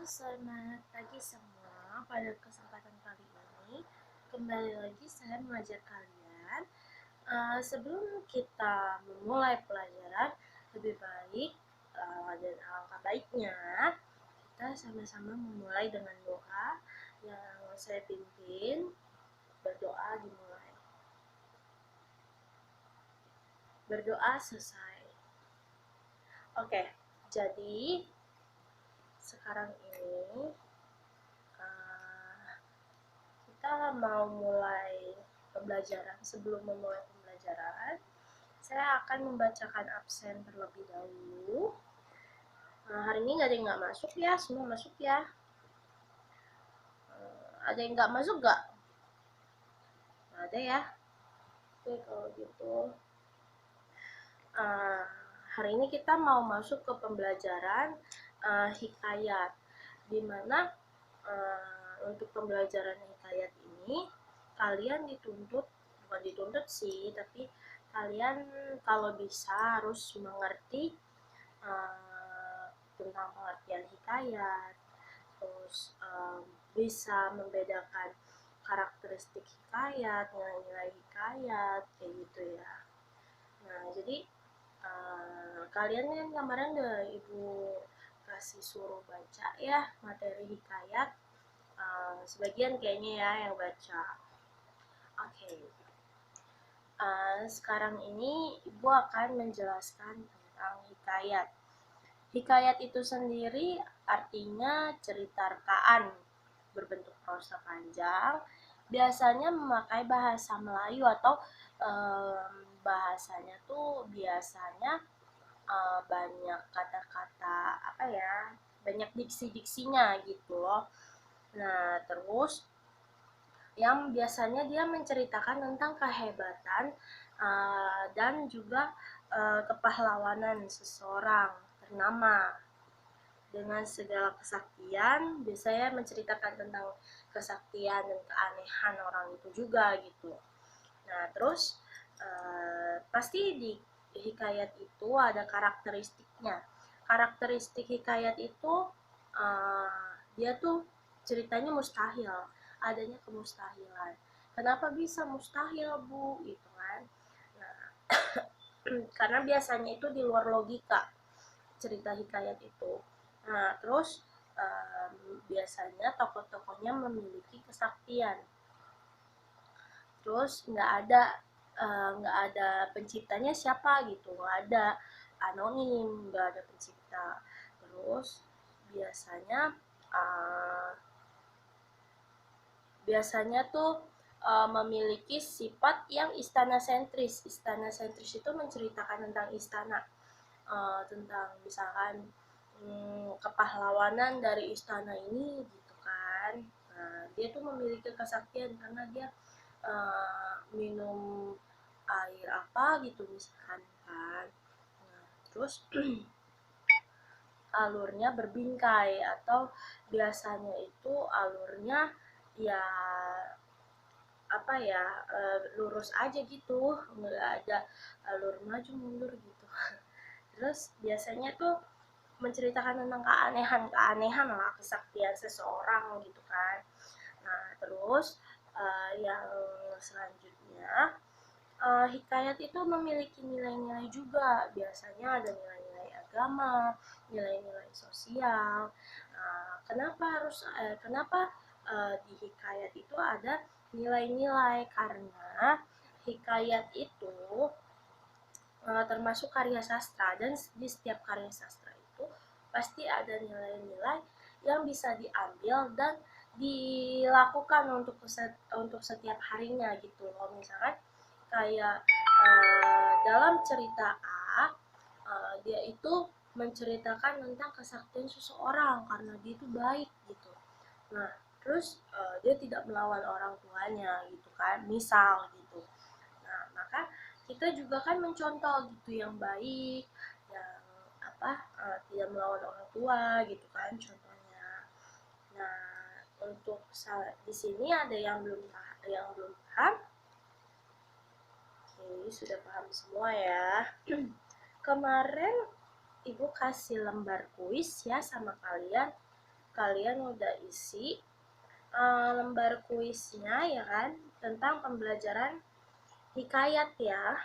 Selamat pagi semua. Pada kesempatan kali ini, kembali lagi saya mengajar kalian. Sebelum kita memulai pelajaran, lebih baik dan alangkah baiknya kita sama-sama memulai dengan doa yang saya pimpin. Berdoa dimulai. Berdoa selesai. Oke, jadi sekarang ini kita mau mulai pembelajaran. Sebelum memulai pembelajaran, saya akan membacakan absen terlebih dahulu. Hari ini nggak ada yang nggak masuk ya, semua masuk ya. Ada yang nggak masuk nggak? Nggak ada ya. Oke, kalau gitu. Hari ini kita mau masuk ke pembelajaran hikayat, dimana untuk pembelajaran hikayat ini kalian bukan dituntut sih, tapi kalian kalau bisa harus mengerti tentang pengertian hikayat, terus bisa membedakan karakteristik hikayat, nilai-nilai hikayat, kayak gitu ya. Nah, jadi kalian kan kemarin udah ibu kasih suruh baca ya materi hikayat. Sebagian kayaknya ya yang baca. Oke. Sekarang ini ibu akan menjelaskan tentang hikayat. Hikayat itu sendiri artinya cerita rekaan berbentuk prosa panjang, biasanya memakai bahasa Melayu atau bahasanya tuh biasanya banyak kata-kata banyak diksi-diksinya gitu loh. Nah, terus yang biasanya dia menceritakan tentang kehebatan dan juga kepahlawanan seseorang ternama dengan segala kesaktian. Biasanya menceritakan tentang kesaktian dan keanehan orang itu juga gitu. Nah, terus pasti di hikayat itu ada karakteristiknya. Karakteristik hikayat itu dia tuh ceritanya mustahil, adanya kemustahilan. Kenapa bisa mustahil, Bu? Gitu kan. Nah, karena biasanya itu di luar logika cerita hikayat itu. Nah, terus biasanya tokoh-tokohnya memiliki kesaktian. Terus nggak ada penciptanya siapa gitu, nggak ada anonim, nggak ada pencipta. Terus biasanya tuh memiliki sifat yang istana sentris. Istana sentris itu menceritakan tentang istana, tentang misalkan kepahlawanan dari istana ini gitu kan. Nah, dia tuh memiliki kesaktian karena dia minum air apa gitu misalkan kan. Nah, terus alurnya berbingkai atau biasanya itu alurnya ya lurus aja gitu, nggak ada alur maju mundur gitu. Terus biasanya tuh menceritakan tentang keanehan lah, kesaktian seseorang gitu kan. Nah, terus yang selanjutnya hikayat itu memiliki nilai-nilai juga. Biasanya ada nilai-nilai agama, nilai-nilai sosial. Kenapa di hikayat itu ada nilai-nilai? Karena hikayat itu termasuk karya sastra, dan di setiap karya sastra itu pasti ada nilai-nilai yang bisa diambil dan dilakukan untuk setiap harinya gitu loh. Misalkan kayak dalam cerita A, dia itu menceritakan tentang kesaktian seseorang karena dia itu baik gitu. Nah, terus dia tidak melawan orang tuanya gitu kan, misal gitu. Nah, maka kita juga kan mencontoh gitu yang baik, yang tidak melawan orang tua gitu kan contohnya. Nah, untuk di sini ada yang belum paham. Oke, sudah paham semua ya. Kemarin ibu kasih lembar kuis ya sama kalian. kalian udah isi lembar kuisnya ya kan, tentang pembelajaran hikayat ya.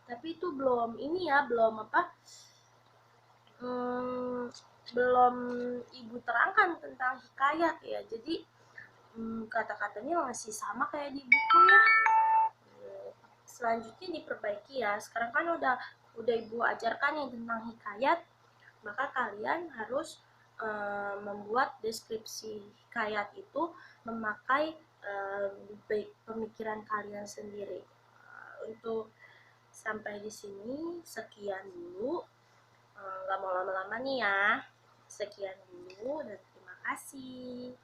Tapi itu belum ini ya, belum belum ibu terangkan tentang hikayat ya. Jadi kata-katanya masih sama kayak di buku ya. Selanjutnya diperbaiki ya. Sekarang kan udah ibu ajarkan yang tentang hikayat, maka kalian harus membuat deskripsi hikayat itu memakai pemikiran kalian sendiri. Untuk sampai di sini sekian dulu, nggak mau lama-lama nih ya. Sekian dulu dan terima kasih.